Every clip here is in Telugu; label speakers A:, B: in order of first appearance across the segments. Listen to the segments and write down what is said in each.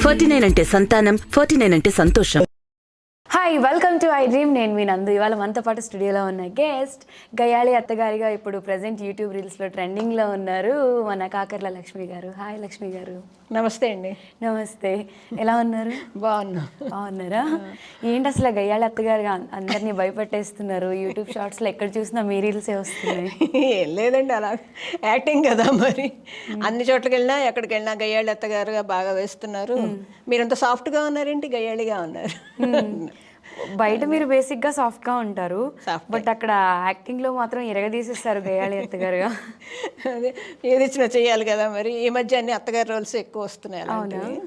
A: 49 అంటే సంతానం, 49 అంటే సంతోషం.
B: Hi, welcome to I dream. నేను మీ నందు. ఇవాళ మనతో పాటు స్టూడియోలో ఉన్న గెస్ట్ గయాళి అత్తగారిగా ఇప్పుడు ప్రజెంట్ యూట్యూబ్ రీల్స్లో ట్రెండింగ్లో ఉన్నారు మన కాకర్ల లక్ష్మి గారు. హాయ్ లక్ష్మి గారు.
C: నమస్తే అండి.
B: నమస్తే. ఎలా ఉన్నారు? బాగున్నారా? ఏంటి అసలు గయాళి అత్తగారుగా అందరినీ భయపెట్టేస్తున్నారు. యూట్యూబ్ షార్ట్స్లో ఎక్కడ చూసినా మీ రీల్సే వస్తున్నాయి.
C: ఏం లేదండి, అలా యాక్టింగ్ కదా మరి. అన్ని చోట్లకి వెళ్ళినా ఎక్కడికి వెళ్ళినా గయ్యాళి అత్తగారుగా బాగా వేస్తున్నారు. మీరంత సాఫ్ట్గా ఉన్నారేంటి, గయ్యాళిగా ఉన్నారు.
B: బయట మీరు బేసిక్గా సాఫ్ట్గా ఉంటారు, బట్ అక్కడ యాక్టింగ్లో మాత్రం ఎరగదీసేస్తారు గయాళి అత్తగారుగా.
C: అదే ఏది ఇచ్చినా చెయ్యాలి కదా మరి. ఈ మధ్య అన్ని అత్తగారి రోల్స్ ఎక్కువ వస్తున్నాయి. అలాంటివి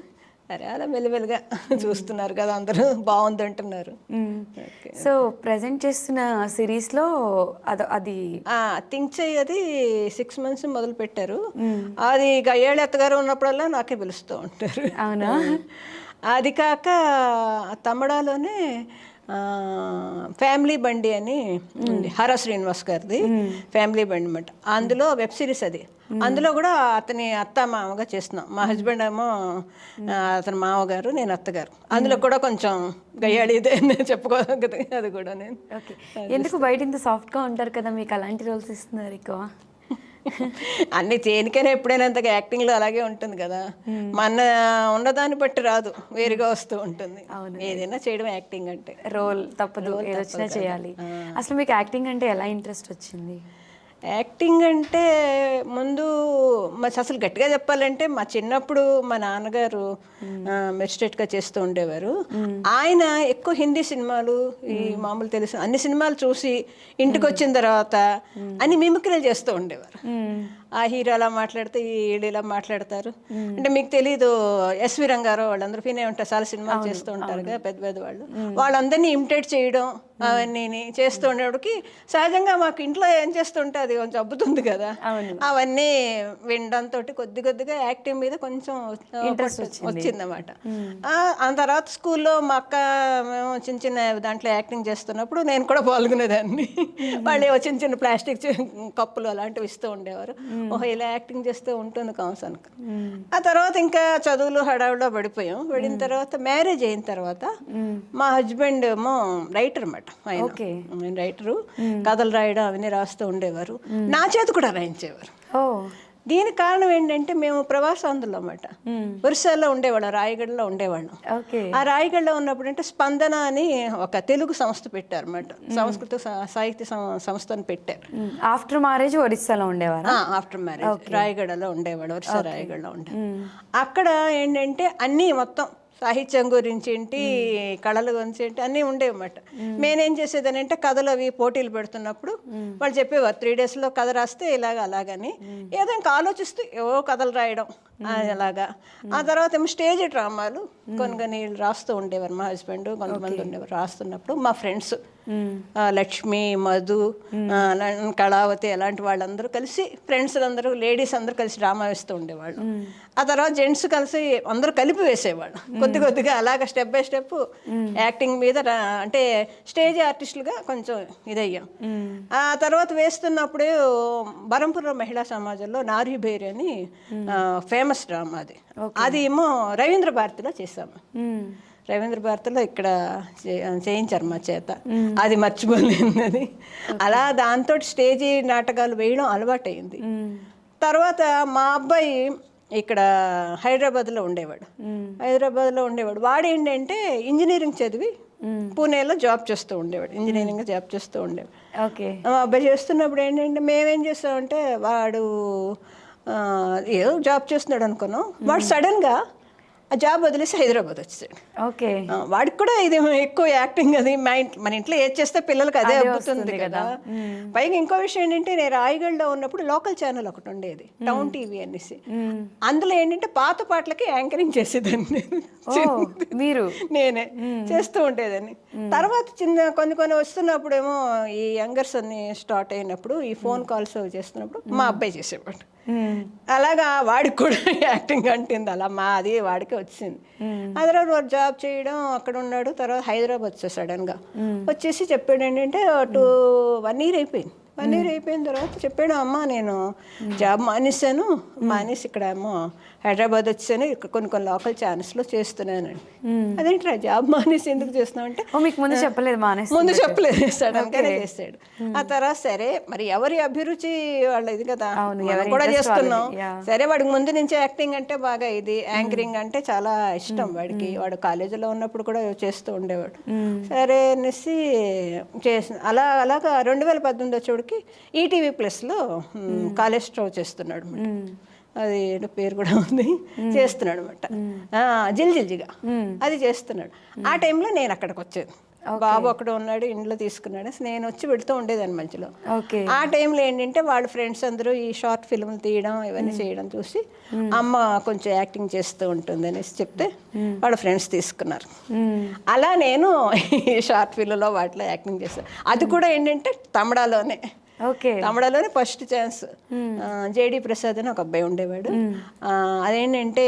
C: సరే అలా మెల్లిమెల్లిగా చూస్తున్నారు కదా, అందరూ బాగుంది అంటున్నారు.
B: సో ప్రజెంట్ చేస్తున్న సిరీస్లో అది
C: థింక్ చెయ్యి, అది 6 months మొదలు పెట్టారు. అది గయ్యాళి అత్తగారు ఉన్నప్పుడల్లా నాకే పిలుస్తూ ఉంటారు.
B: అవునా?
C: అది కాక తమిళలోనే ఫ్యామిలీ బండి అని ఉంది, హర శ్రీనివాస్ గారిది ఫ్యామిలీ బండి అన్నమాట. అందులో వెబ్ సిరీస్ అది. అందులో కూడా అతని అత్త మామగా చేస్తున్నాం. మా హస్బెండ్ ఏమో అతని మామగారు, నేను అత్తగారు. అందులో కూడా కొంచెం గయ్యాళి చెప్పుకోగలదు. అది కూడా నేను
B: ఎందుకు బయట ఇంత సాఫ్ట్గా ఉంటారు కదా, మీకు అలాంటి రోల్స్ ఇస్తున్నారు ఎక్కువ?
C: అన్ని దేనికైనా ఎప్పుడైనా అంతగా యాక్టింగ్లో అలాగే ఉంటుంది కదా, మన ఉన్నదాన్ని బట్టి రాదు, వేరుగా వస్తూ ఉంటుంది. ఏదైనా చేయడం యాక్టింగ్ అంటే
B: రోల్ తప్పదు, ఏదొచ్చినా చేయాలి. అసలు మీకు యాక్టింగ్ అంటే ఎలా ఇంట్రెస్ట్ వచ్చింది?
C: యాక్టింగ్ అంటే ముందు అసలు గట్టిగా చెప్పాలంటే మా చిన్నప్పుడు మా నాన్నగారు మెజిస్ట్రేట్గా చేస్తూ ఉండేవారు. ఆయన ఎక్కువ హిందీ సినిమాలు, ఈ మామూలు తెలుసు అన్ని సినిమాలు చూసి ఇంటికి వచ్చిన తర్వాత అన్ని మిమిక్రీలు చేస్తూ ఉండేవారు. ఆ హీరో అలా మాట్లాడితే వీళ్ళు ఇలా మాట్లాడతారు అంటే మీకు తెలీదు, ఎస్వి రంగారావు వాళ్ళందరూ వినే ఉంటారు, చాలా సినిమాలు చేస్తూ ఉంటారు కదా పెద్ద పెద్ద వాళ్ళు. వాళ్ళందరినీ ఇమిటేట్ చేయడం అవన్నీ చేస్తూ ఉండేవాడికి సహజంగా మాకు ఇంట్లో ఏం చేస్తుంటే అది కొంచెం అబ్బుతుంది కదా, అవన్నీ వినడంతో కొద్ది కొద్దిగా యాక్టింగ్ మీద కొంచెం ఇంట్రెస్ట్ వచ్చిందన్నమాట. ఆ తర్వాత స్కూల్లో మా అక్క మేము చిన్న చిన్న దాంట్లో యాక్టింగ్ చేస్తున్నప్పుడు నేను కూడా పాల్గొనేదాన్ని. వాళ్ళు చిన్న చిన్న ప్లాస్టిక్ కప్పులు అలాంటివి ఇస్తూ ఉండేవారు. ఓహో ఇలా యాక్టింగ్ చేస్తూ ఉంటుంది కాన్సన్కి. ఆ తర్వాత ఇంకా చదువులు హడావులో పడిపోయాం. పడిన తర్వాత మ్యారేజ్ అయిన తర్వాత మా హస్బెండ్ ఏమో రైటర్ అన్నమాట. ఆయన రైటరు, కథలు రాయడం అవన్నీ రాస్తూ ఉండేవారు. నా చేతి కూడా రాయించేవారు. దీనికి కారణం ఏంటంటే మేము ప్రవాసాంధ్రులు అన్నమాట. ఒరిస్సాలో ఉండేవాళ్ళం, రాయగఢలో ఉండేవాళ్ళం. ఆ రాయగఢలో ఉన్నప్పుడు అంటే స్పందన అని ఒక తెలుగు సంస్థ పెట్టారు అన్నమాట, సంస్కృత సాహిత్య సంస్థను పెట్టారు.
B: ఆఫ్టర్ మ్యారేజ్ ఒరిస్సాలో ఉండేవారు.
C: ఆఫ్టర్ మ్యారేజ్ రాయగఢలో ఉండేవాడు, ఒరిస్సా రాయగఢలో ఉండేవాడు. అక్కడ ఏంటంటే అన్నీ మొత్తం సాహిత్యం గురించి ఏంటి, కళల గురించి ఏంటి అన్నీ ఉండేవన్నమాట. నేనేం చేసేదని అంటే కథలు అవి పోటీలు పెడుతున్నప్పుడు వాళ్ళు చెప్పేవారు 3 daysలో కథ రాస్తే ఇలాగ అలాగని. ఏదో ఇంకా ఆలోచిస్తూ ఏవో కథలు రాయడం అలాగా. ఆ తర్వాత ఏమో స్టేజ్ డ్రామాలు కొన్ని రాస్తూ ఉండేవారు మా హస్బెండ్, కొంతమంది ఉండేవారు. రాస్తున్నప్పుడు మా ఫ్రెండ్స్ లక్ష్మి, మధు, కళావతి అలాంటి వాళ్ళందరూ కలిసి, ఫ్రెండ్స్ అందరూ లేడీస్ అందరూ కలిసి డ్రామా వేస్తూ ఉండేవాళ్ళు. ఆ తర్వాత జెంట్స్ కలిసి అందరూ కలిపి వేసేవాళ్ళు. కొద్ది కొద్దిగా అలాగ స్టెప్ బై స్టెప్ యాక్టింగ్ మీద అంటే స్టేజ్ ఆర్టిస్టులుగా కొంచెం ఇదయ్యాం. ఆ తర్వాత వేస్తున్నప్పుడు బరంపురం మహిళా సమాజంలో నారీభేరి అని ఫేమస్ డ్రామా అది ఏమో రవీంద్ర భారతిలో చేసాము. రవీంద్ర భారతిలో ఇక్కడ చేయించారు మా చేత, అది మర్చిపోలేదు. అది అలా దాంతో స్టేజీ నాటకాలు వేయడం అలవాటైంది. తర్వాత మా అబ్బాయి ఇక్కడ హైదరాబాద్లో ఉండేవాడు. వాడు ఏంటంటే ఇంజనీరింగ్ చదివి పూణేలో జాబ్ చేస్తూ ఉండేవాడు, ఇంజనీరింగ్ జాబ్ చేస్తూ ఉండేవాడు. మా అబ్బాయి చేస్తున్నప్పుడు ఏంటంటే మేమేం చేస్తామంటే, వాడు ఏదో జాబ్ చేస్తున్నాడు అనుకున్నాం, వాడు సడన్గా ఆ జాబ్ వదిలేసి హైదరాబాద్ వచ్చేసాడు. వాడికి కూడా ఇది ఎక్కువ యాక్టింగ్, అది మన ఇంట్లో ఏది చేస్తే పిల్లలకి అదే అబ్బుతుంది కదా. పైగా ఇంకో విషయం ఏంటంటే, నేను రాయగఢలో ఉన్నప్పుడు లోకల్ ఛానల్ ఒకటి ఉండేది, టౌన్ టీవీ అనేసి. అందులో ఏంటంటే పాత పాటలకి యాంకరింగ్ చేసేదాన్ని నేనే చేస్తూ ఉండేదాన్ని. తర్వాత కొన్ని వస్తున్నప్పుడు ఏమో ఈ యంగర్స్ అన్ని స్టార్ట్ అయినప్పుడు ఈ ఫోన్ కాల్స్ చేస్తున్నప్పుడు మా అబ్బాయి చేసేవాడు. అలాగా వాడికి కూడా యాక్టింగ్ అంటుంది. అలా అది వాడికి వచ్చింది. ఆ తర్వాత వాడు జాబ్ చేయడం అక్కడ ఉన్నాడు. తర్వాత హైదరాబాద్ వచ్చేసాడు. సడన్గా వచ్చేసి చెప్పాడు ఏంటంటే 1 year అయిపోయింది 1 year అయిపోయిన తర్వాత చెప్పాడు, అమ్మ నేను జాబ్ మానేసి ఇక్కడ ఏమో హైదరాబాద్ వచ్చాను, ఇక్కడ కొన్ని లోకల్ ఛానల్స్లో చేస్తున్నానండి. అదేంటి జాబ్ మానేసి ఎందుకు చేస్తున్నావు అంటే,
B: మీకు ముందు చెప్పలేదు
C: ముందు చెప్పలేదు, సడన్గానే చేశాడు. ఆ తర్వాత సరే మరి ఎవరి అభిరుచి వాళ్ళది కదా, మనం కూడా చేస్తున్నాం. సరే వాడికి ముందు నుంచి యాక్టింగ్ అంటే బాగా ఇది, యాంకరింగ్ అంటే చాలా ఇష్టం వాడికి. వాడు కాలేజీలో ఉన్నప్పుడు కూడా చేస్తూ ఉండేవాడు. సరే అనేసి చేసిన అలాగా 2018 వచ్చేవాడికి ఈటీవీ ప్లస్లో కాలేజ్ స్ట్రో చేస్తున్నాడు. అది పేరు కూడా ఉంది, చేస్తున్నాడు అనమాట. జిల్జిల్జిగా అది చేస్తున్నాడు. ఆ టైంలో నేను అక్కడికి వచ్చాను. బాబు అక్కడ ఉన్నాడు, ఇంట్లో తీసుకున్నాడు. నేను వచ్చి పెడుతూ ఉండేదాన్ని మధ్యలో. ఆ టైంలో ఏంటంటే వాళ్ళ ఫ్రెండ్స్ అందరూ ఈ షార్ట్ ఫిల్మ్లు తీయడం ఇవన్నీ చేయడం చూసి అమ్మ కొంచెం యాక్టింగ్ చేస్తూ ఉంటుంది అనేసి చెప్తే వాళ్ళ ఫ్రెండ్స్ తీసుకున్నారు. అలా నేను ఈ షార్ట్ ఫిల్మ్లో వాటిలో యాక్టింగ్ చేస్తాను. అది కూడా ఏంటంటే తమిళలోనే. తమిళలోనే ఫస్ట్ ఛాన్స్. జేడి ప్రసాద్ అని ఒక అబ్బాయి ఉండేవాడు. అదేంటంటే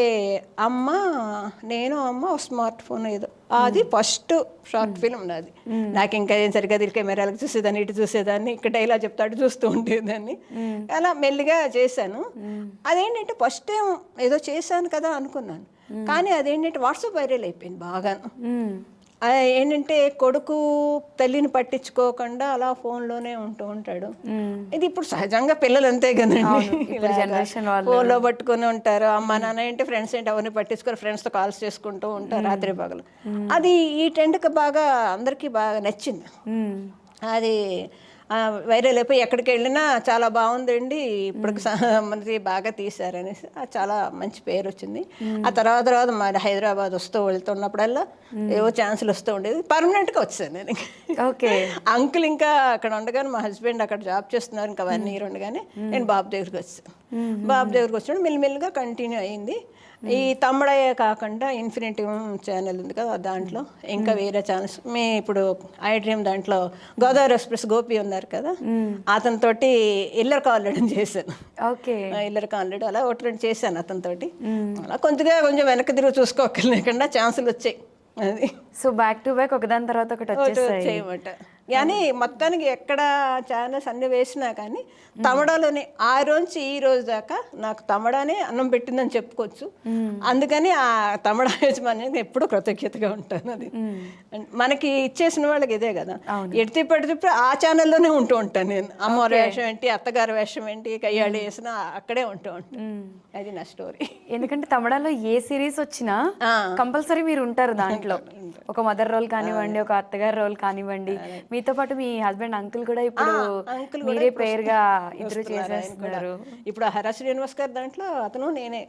C: అమ్మ స్మార్ట్ ఫోన్ ఏదో, అది ఫస్ట్ షార్ట్ ఫిల్మ్ నాది. నాకు ఇంకా ఏం సరిగ్గా కెమెరాలకు చూసేదాన్ని, ఇటు చూసేదాన్ని, ఇక్కడ డైలాగ్ చెప్తాడు చూస్తూ ఉండేదాన్ని. అలా మెల్లిగా చేశాను. అదేంటంటే ఫస్ట్ టైం ఏదో చేశాను కదా అనుకున్నాను, కానీ అదేంటంటే వాట్సాప్ వైరల్ అయిపోయింది బాగాను. ఏంటంటే కొడుకు తల్లిని పట్టించుకోకుండా అలా ఫోన్లోనే ఉంటూ ఉంటాడు. ఇది ఇప్పుడు సహజంగా పిల్లలు అంతే కదండి, ఫోన్లో పట్టుకుని ఉంటారు. అమ్మ నాన్న ఏంటి, ఫ్రెండ్స్ ఏంటి, ఎవరిని పట్టించుకొని ఫ్రెండ్స్తో కాల్స్ చేసుకుంటూ ఉంటారు రాత్రి పగలు. అది ఈ ట్రెండ్కి బాగా అందరికీ బాగా నచ్చింది. అది వైరల్ అయిపోయి ఎక్కడికి వెళ్ళినా చాలా బాగుందండి, ఇప్పటికి మనకి బాగా తీశారనేసి చాలా మంచి పేరు వచ్చింది. ఆ తర్వాత మరి హైదరాబాద్ వస్తూ వెళ్తున్నప్పుడల్లా ఏవో ఛాన్సులు వస్తూ ఉండేది. పర్మనెంట్గా వచ్చాను నేను. అంకుల్ ఇంకా అక్కడ ఉండగానే, మా హస్బెండ్ అక్కడ జాబ్ చేస్తున్నారు, ఇంకా 1 year ఉండగానే నేను బాబు దగ్గరికి వచ్చాను. బాబు దగ్గరికి వచ్చినప్పుడు మెల్లిమెల్లిగా కంటిన్యూ అయింది. ఈ తమ్ముడయ్యే కాకుండా ఇన్ఫినిటీ ఛానల్ ఉంది కదా, దాంట్లో ఇంకా వేరే ఛానల్స్ ఇప్పుడు ఐ డ్రీమ్ దాంట్లో గోదావరి ఎక్స్ప్రెస్ గోపి ఉన్నారు కదా, అతనితోటి ఇల్లర్ కాన్లెడ్ చేశాను. ఇల్లర్ కాన్లెడ్ అలా 1-2 చేశాను అతనితోటి. అలా కొంచెం వెనక్కి తిరిగి చూసుకోకుండా ఛాన్సులు వచ్చాయి. అది
B: సో బ్యాక్ టు బ్యాక్ ఒకదాని తర్వాత ఒకటి
C: వచ్చేయమాట. కానీ మొత్తానికి ఎక్కడ ఛానల్స్ అన్ని వేసినా కానీ తమిళలోనే ఆ రోజు ఈ రోజు దాకా నాకు తమిళనే అన్నం పెట్టిందని చెప్పుకోవచ్చు. అందుకని ఆ తమిళ యజమానికి ఎప్పుడూ కృతజ్ఞతగా ఉంటాను. అది మనకి ఇచ్చేసిన వాళ్ళకి ఇదే కదా, ఎడితే పెడితే ఆ ఛానల్లోనే ఉంటూ ఉంటాను నేను. అమ్మవారి వేషం ఏంటి, అత్తగారి వేషం ఏంటి, కయ్యాళి వేసినా అక్కడే ఉంటూ ఉంటాను. అది నా స్టోరీ.
B: ఎందుకంటే తమిళలో ఏ సిరీస్ వచ్చినా కంపల్సరీ మీరు ఉంటారు దాంట్లో. ఒక మదర్ రోల్ కానివ్వండి, ఒక అత్తగారి రోల్ కానివ్వండి, మీతో పాటు మీ హస్బెండ్ అంకుల్ కూడా ఇప్పుడు మీరే పేర్ గా ఇద్దరు చేసేస్తున్నారు.
C: ఇప్పుడు హర శ్రీనివాస్ గారు దాంట్లో అతను నేనే.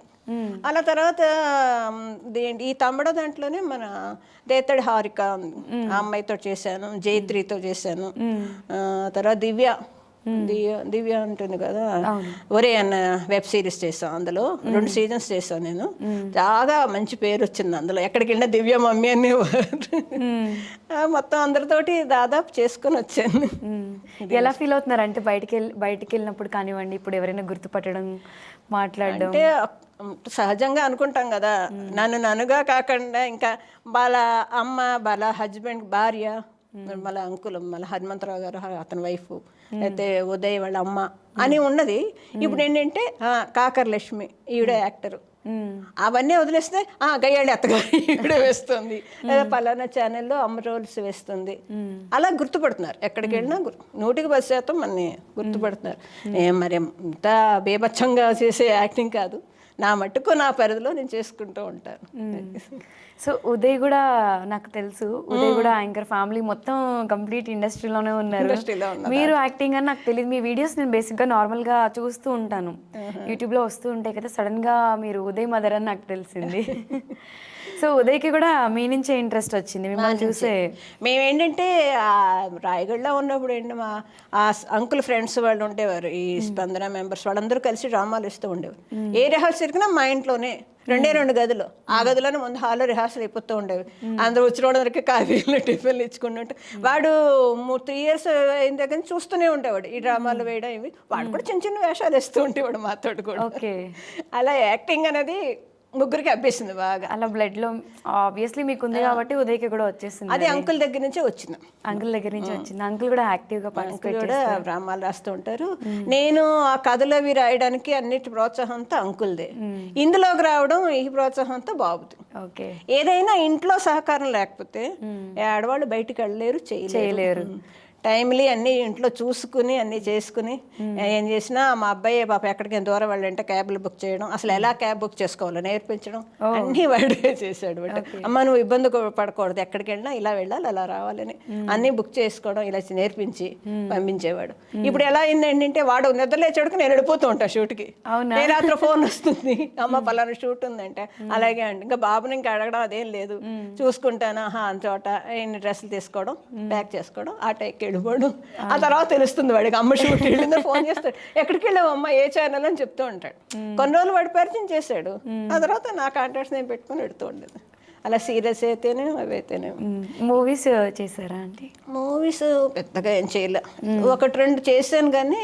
C: అలా తర్వాత ఈ తమిళ దాంట్లోనే మన దేత్తడి హారిక ఆ అమ్మాయితో చేశాను, జైత్రితో చేశాను. తర్వాత దివ్య ఉంటుంది కదా, ఒరే అన్న వెబ్ సిరీస్ చేసాను. అందులో 2 seasons చేశాను నేను. చాలా మంచి పేరు వచ్చింది అందులో. ఎక్కడికి వెళ్ళినా దివ్య మమ్మీ అనేవారు. మొత్తం అందరితోటి దాదాపు చేసుకొని వచ్చాను.
B: ఎలా ఫీల్ అవుతున్నారు అంటే బయటికి వెళ్ళినప్పుడు కానివ్వండి, ఇప్పుడు ఎవరైనా గుర్తుపట్టడం, మాట్లాడడం?
C: అంటే సహజంగా అనుకుంటాం కదా, నన్నుగా కాకుండా ఇంకా వాళ్ళ అమ్మ, వాళ్ళ హస్బెండ్, భార్య, మళ్ళీ అంకుల్, మళ్ళీ హనుమంతరావు గారు అతని వైఫ్, అయితే ఉదయ్ వాళ్ళ అమ్మ అని ఉన్నది. ఇప్పుడు ఏంటంటే కాకర్ లక్ష్మి ఈవిడ యాక్టరు, అవన్నీ వదిలేస్తే గయ్యాళి అత్తగారు ఈవిడ వేస్తుంది, లేదా పలానా ఛానల్లో అమ్మ రోల్స్ వేస్తుంది. అలా గుర్తుపడుతున్నారు. ఎక్కడికి వెళ్ళినా 100% మనని గుర్తుపడుతున్నారు. మరి ఇంత బేబచ్చంగా చేసే యాక్టింగ్ కాదు, నా మట్టుకు నా పరిధిలో నేను చేసుకుంటూ ఉంటాను.
B: సో ఉదయ్ కూడా నాకు తెలుసు, ఉదయ్ కూడా యాంకర్ ఫ్యామిలీ మొత్తం కంప్లీట్ ఇండస్ట్రీలోనే ఉన్నారు. మీరు యాక్టింగ్ అని నాకు తెలియదు. మీ వీడియోస్ నేను బేసిక్గా నార్మల్గా చూస్తూ ఉంటాను, యూట్యూబ్లో వస్తూ ఉంటాయి కదా. సడన్గా మీరు ఉదయ్ మదర్ అని నాకు తెలిసింది. సో ఉదయ్కి కూడా మీ నుంచే ఇంట్రెస్ట్ వచ్చింది మిమ్మల్ని చూసే.
C: మేమేంటంటే రాయగఢలో ఉన్నప్పుడు ఏంటి, మా అంకుల్ ఫ్రెండ్స్ వాళ్ళు ఉండేవారు, ఈ స్పందన మెంబర్స్ వాళ్ళందరూ కలిసి డ్రామాలు ఇస్తూ ఉండేవారు. ఏ రిహార్సల్ జరిగినా మా ఇంట్లోనే 2 గదులు, ఆ గదిలోనే ముందు హాల్లో రిహార్సల్ అయిపోతూ ఉండేవి. అందరూ వచ్చిన వాళ్ళకి కాఫీలు టిఫిన్లు ఇచ్చుకుంటూ వాడు 3 years అయిన దగ్గర చూస్తూనే ఉండేవాడు ఈ డ్రామాలు వేయడం ఇవి. వాడు కూడా చిన్న వేషాలు వేస్తూ ఉండేవాడు మాతోటి కూడా. అలా యాక్టింగ్ అనేది ముగ్గురికి అబ్బేసింది బాగా.
B: అలా బ్లడ్ లో ఆబ్వియస్లీ మీకు ఉంది కాబట్టి ఉదయ్కి కూడా వచ్చేసింది.
C: అది అంకుల్ దగ్గర నుంచే వచ్చింది.
B: అంకుల్ దగ్గర నుంచి వచ్చింది. అంకుల్ కూడా యాక్టివ్ గా పార్టిసిపేట్
C: కూడా డ్రామాలు రాస్తూ ఉంటారు. నేను ఆ కథలు అవి రాయడానికి అన్నిటి ప్రోత్సాహంతో అంకుల్దే, ఇందులోకి రావడం ఈ ప్రోత్సాహంతో బాబుది.
B: ఓకే.
C: ఏదైనా ఇంట్లో సహకారం లేకపోతే ఆడవాళ్ళు బయటికి వెళ్ళలేరు, చేయలేరు. టైమ్లీ అన్నీ ఇంట్లో చూసుకుని అన్నీ చేసుకుని ఏం చేసినా మా అబ్బాయి పాప ఎక్కడికి దూరం వెళ్ళంటే క్యాబ్లు బుక్ చేయడం, అసలు ఎలా క్యాబ్ బుక్ చేసుకోవాలో నేర్పించడం అన్నీ వాడే చేశాడు. అమ్మ నువ్వు ఇబ్బంది పడకూడదు, ఎక్కడికి వెళ్ళినా ఇలా వెళ్ళాలి అలా రావాలని అన్నీ బుక్ చేసుకోవడం ఇలా నేర్పించి పంపించేవాడు. ఇప్పుడు ఎలా అయిందంటే వాడు నిద్రలేచేవాడికి నేను వెళ్ళిపోతూ ఉంటాను షూట్కి. ఏ రాత్రి ఫోన్ వస్తుంది, అమ్మ పలానా షూట్ ఉందంటే అలాగే అండి. ఇంకా బాబుని ఇంకా అడగడం అదేం లేదు, చూసుకుంటాను అంచోట ఎన్ని డ్రెస్సులు తీసుకోవడం, ప్యాక్ చేసుకోవడం, ఆ టైంకి వెళ్ళిపోవడం. ఆ తర్వాత తెలుస్తుంది వాడికి అమ్మ షూట్ వెళ్ళిందో ఫోన్ చేస్తాడు, ఎక్కడికి వెళ్ళావు అమ్మ ఏ ఛానల్ అని చెప్తూ ఉంటాడు. కొన్ని రోజులు వాడు పరిచయం చేశాడు, ఆ తర్వాత నా కాంటాక్ట్స్ నేను పెట్టుకుని పెడుతూ ఉండేది. అలా సీరియల్స్ అయితేనే అవి అయితేనే.
B: మూవీస్ చేశారా అండి?
C: మూవీస్ పెద్దగా ఏం చేయలే, ఒకటి రెండు చేశాను కానీ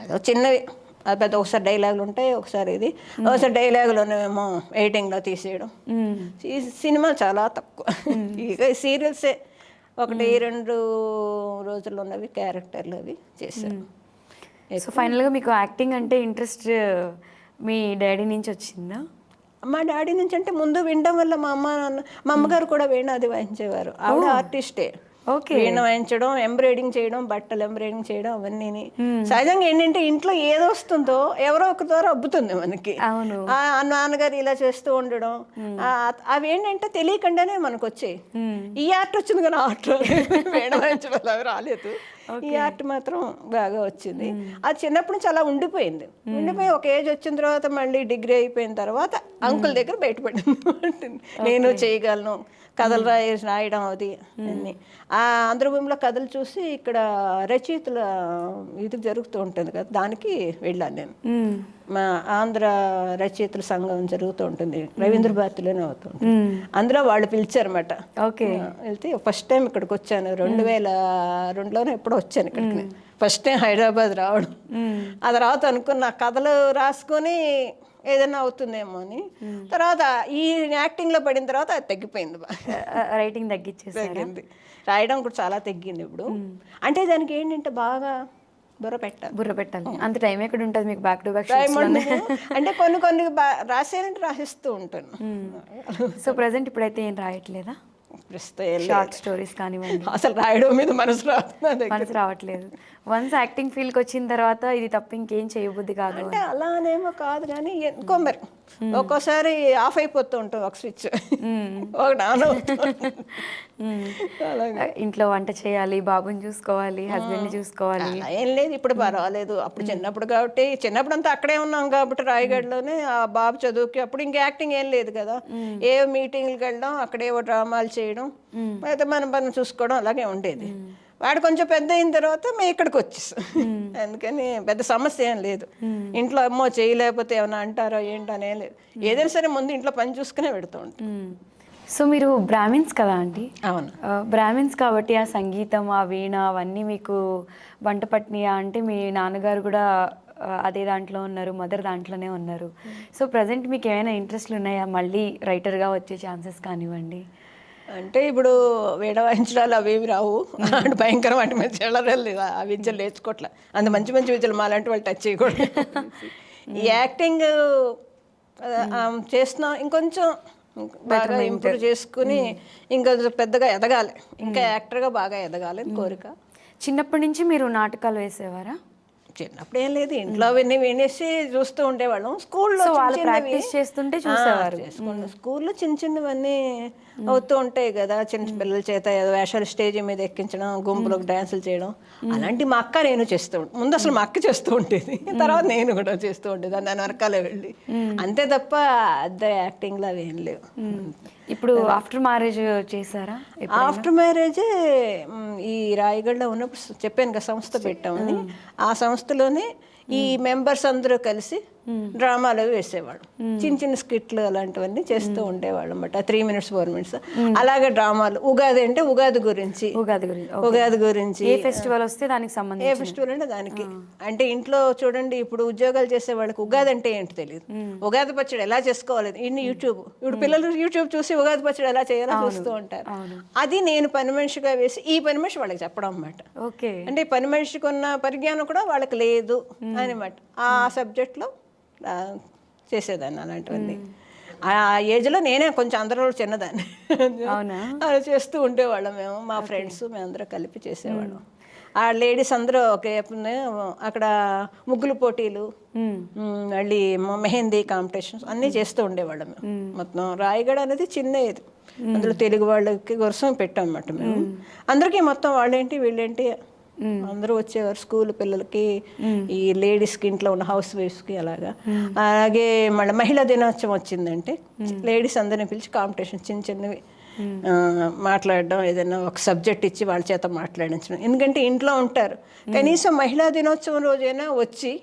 C: అదో చిన్నవి. అది పెద్ద ఒకసారి డైలాగులు ఉంటాయి, ఒకసారి ఇది, ఒకసారి డైలాగులోనేమో ఎడిటింగ్లో తీసేయడం. సినిమా చాలా తక్కువ. ఇక సీరియల్సే ఒకటి 2 రోజుల్లో ఉన్నవి క్యారెక్టర్లు అవి చేశాను.
B: సో ఫైనల్గా మీకు యాక్టింగ్ అంటే ఇంట్రెస్ట్ మీ డాడీ నుంచి వచ్చిందా?
C: మా డాడీ నుంచి అంటే ముందు వినడం వల్ల మా అమ్మగారు కూడా వీణ అది వాయించేవారు. ఆవిడ ఆర్టిస్టే. వీణ వాయించడం, ఎంబ్రాయిడింగ్ చేయడం, బట్టలు ఎంబ్రాయిడింగ్ చేయడం అవన్నీ. సహజంగా ఏంటంటే ఇంట్లో ఏదో వస్తుందో ఎవరో ఒక ద్వారా అబ్బుతుంది మనకి. ఆ నాన్నగారు ఇలా చేస్తూ ఉండడం అవి ఏంటంటే తెలియకుండానే మనకు వచ్చాయి. ఈ ఆర్ట్ వచ్చింది కానీ ఆర్ట్ వీణ వాయించడం అవి రాలేదు. ఈ ఆర్ట్ మాత్రం బాగా వచ్చింది. అది చిన్నప్పటి నుంచి అలా ఉండిపోయింది. ఒక ఏజ్ వచ్చిన తర్వాత మళ్ళీ డిగ్రీ అయిపోయిన తర్వాత అంకుల్ దగ్గర బయటపడింది. నేను చేయగలను, కథలు రాయడం అది అన్ని. ఆ ఆంధ్రభూమిలో కథలు చూసి ఇక్కడ రచయితల ఇది జరుగుతూ ఉంటుంది కదా, దానికి వెళ్ళాను నేను. మా ఆంధ్ర రచయితల సంఘం జరుగుతూ ఉంటుంది, రవీంద్ర భారతిలోనే అవుతుంది. అందులో వాళ్ళు పిలిచారన్నమాట. వెళ్తే ఫస్ట్ టైం ఇక్కడికి వచ్చాను, 2002లోనే ఎప్పుడో వచ్చాను ఇక్కడికి. ఫస్ట్ టైం హైదరాబాద్ రావడం. ఆ తర్వాత అనుకున్న కథలు రాసుకొని ఏదైనా అవుతుందేమో అని. తర్వాత ఈ యాక్టింగ్లో పడిన తర్వాత అది తగ్గిపోయింది,
B: రైటింగ్ తగ్గింది,
C: రాయడం కూడా చాలా తగ్గింది ఇప్పుడు. అంటే దానికి ఏంటంటే బాగా బుర్ర పెట్టాలి.
B: అంత టైం ఎక్కడ ఉంటుంది మీకు? బ్యాక్ టు బ్యాక్
C: అంటే కొన్ని రాసేయాలంటే రాసిస్తూ ఉంటాను.
B: సో ప్రెసెంట్ ఇప్పుడైతే ఏం రాయట్లేదా? షార్ట్ స్టోరీస్ కానివ్వండి,
C: అసలు రాయడం మీద మనసు
B: రావట్లేదు. వన్స్ యాక్టింగ్ ఫీల్డ్కి వచ్చిన తర్వాత ఇది తప్ప ఇంకేం చేయబుద్ధి కాదు
C: అంటే అలానేమో కాదు కానీ ఎందుకో మరి ఒక్కోసారి ఆఫ్ అయిపోతూ ఉంటాం ఒక స్విచ్, ఒకటి ఆన్ అవుతుంది.
B: ఇంట్లో వంట చేయాలి, బాబుని చూసుకోవాలి, హస్బెండ్ని చూసుకోవాలి.
C: ఏం లేదు, ఇప్పుడు పర్వాలేదు. అప్పుడు చిన్నప్పుడు కాబట్టి చిన్నప్పుడు అంతా అక్కడే ఉన్నాం కాబట్టి రాయగఢలోనే ఆ బాబు చదువుకి అప్పుడు ఇంకా యాక్టింగ్ ఏం లేదు కదా. ఏ మీటింగ్లకు వెళ్ళడం, అక్కడేవో డ్రామాలు చేయడం, అయితే మనం చూసుకోవడం అలాగే ఉండేది. వాడు కొంచెం పెద్ద అయిన తర్వాత మేము ఇక్కడికి వచ్చేసాం. అందుకని పెద్ద సమస్య ఏం లేదు. ఇంట్లో అమ్మో చేయలేకపోతే ఏమైనా అంటారో ఏంటనే లేదు. ఏదైనా సరే ముందు ఇంట్లో పని చూసుకునే పెడుతూ ఉంటాం.
B: సో మీరు బ్రాహ్మిన్స్ కదా అండి?
C: అవును,
B: బ్రాహ్మిన్స్ కాబట్టి ఆ సంగీతం, ఆ వీణ అవన్నీ మీకు వంట పట్టినయా? అంటే మీ నాన్నగారు కూడా అదే దాంట్లో ఉన్నారు, మదర్ దాంట్లోనే ఉన్నారు. సో ప్రజెంట్ మీకు ఏమైనా ఇంట్రెస్ట్లు ఉన్నాయా మళ్ళీ రైటర్గా వచ్చే ఛాన్సెస్ కానివ్వండి?
C: అంటే ఇప్పుడు వీణ వాయించడాలు అవేమి రావు, అంటే భయంకరం వాటి మీద చెల్లలేదు, ఆ విద్యలు నేర్చుకోవట్లే. అంత మంచి మంచి విద్యలు మాలాంటి వాళ్ళు టచ్ చేయకూడదు. ఈ యాక్టింగ్ చేస్తున్నాం, ఇంకొంచెం బాగా ఇంప్రూవ్ చేసుకుని ఇంకా పెద్దగా ఎదగాలి, ఇంకా యాక్టర్గా బాగా ఎదగాలి కోరిక.
B: చిన్నప్పటి నుంచి మీరు నాటకాలు వేసేవారా?
C: చిన్నప్పుడు ఏం లేదు, ఇంట్లో అవన్నీ వినేసి చూస్తూ ఉండేవాళ్ళం. స్కూల్లో
B: ప్రాక్టీస్ చేస్తుంటే చూసేవారు.
C: స్కూల్లో చిన్న చిన్నవన్నీ అవుతూ ఉంటాయి కదా, చిన్న పిల్లల చేత వేషాలు స్టేజ్ మీద ఎక్కించడం, గుంపులకు డాన్సులు చేయడం, అలాంటి మా అక్క నేను చేస్తూ ఉంటాను. ముందు అసలు మా అక్క చేస్తూ ఉండేది, తర్వాత నేను కూడా చేస్తూ ఉండేది దాని వెనకాలే వెళ్ళి. అంతే తప్ప అద్దె యాక్టింగ్లో అవి ఏం లేవు.
B: ఇప్పుడు ఆఫ్టర్ మ్యారేజ్ చేశారా?
C: ఆఫ్టర్ మ్యారేజే ఈ రాయగఢలో ఉన్నప్పుడు చెప్పాను కదా సంస్థ పెట్టామని, ఆ సంస్థలోనే ఈ మెంబర్స్ అందరూ కలిసి డ్రామాలు అవి వేసేవాళ్ళం. చిన్న చిన్న స్కిట్లు అలాంటివన్నీ చేస్తూ ఉండేవాళ్ళం అన్నమాట. 3 minutes 4 minutes అలాగే డ్రామాలు. ఉగాది అంటే ఉగాది గురించి, ఉగాది గురించి
B: ఏ ఫెస్టివల్ వస్తే దానికి సంబంధించి,
C: ఏ ఫెస్టివల్ అంటే దానికి. అంటే ఇంట్లో చూడండి, ఇప్పుడు ఉద్యోగాలు చేసే వాళ్ళకి ఉగాది అంటే ఏంటి తెలియదు. ఉగాది పచ్చడి ఎలా చేసుకోవాలి ఇన్ని యూట్యూబ్, ఇప్పుడు పిల్లలు యూట్యూబ్ చూసి ఉగాది పచ్చడి ఎలా చేయాలో చూస్తూ ఉంటారు. అది నేను పని మనిషిగా వేసి ఈ పని మనిషి వాళ్ళకి చెప్పడం అన్నమాట.
B: ఓకే,
C: అంటే పని మనిషికి ఉన్న పరిజ్ఞానం కూడా వాళ్ళకి లేదు అనమాట. ఆ సబ్జెక్ట్లో చేసేదాన్ని అలాంటివన్నీ. ఆ ఏజ్లో నేనే కొంచెం అందరూ చిన్నదాన్ని. అలా చేస్తూ ఉండేవాళ్ళం మేము, మా ఫ్రెండ్స్ మేమందరం కలిపి చేసేవాళ్ళం. ఆ లేడీస్ అందరూ ఒకే అక్కడ ముగ్గులు పోటీలు, మళ్ళీ మెహందీ కాంపిటీషన్స్ అన్నీ చేస్తూ ఉండేవాళ్ళం మేము. మొత్తం రాయగడ అనేది చిన్న ఇది, అందులో తెలుగు వాళ్ళకి కోసం పెట్టాం అన్నమాట మేము. అందరికీ మొత్తం వాళ్ళేంటి వీళ్ళేంటి అందరూ వచ్చేవారు. స్కూల్ పిల్లలకి, ఈ లేడీస్కి, ఇంట్లో ఉన్న హౌస్ వైఫ్స్కి అలాగా. అలాగే మళ్ళీ మహిళా దినోత్సవం వచ్చిందంటే లేడీస్ అందరిని పిలిచి కాంపిటీషన్ చిన్న చిన్నవి మాట్లాడడం, ఏదైనా ఒక సబ్జెక్ట్ ఇచ్చి వాళ్ళ చేత మాట్లాడించడం. ఎందుకంటే ఇంట్లో ఉంటారు, కనీసం మహిళా దినోత్సవం రోజైనా వచ్చి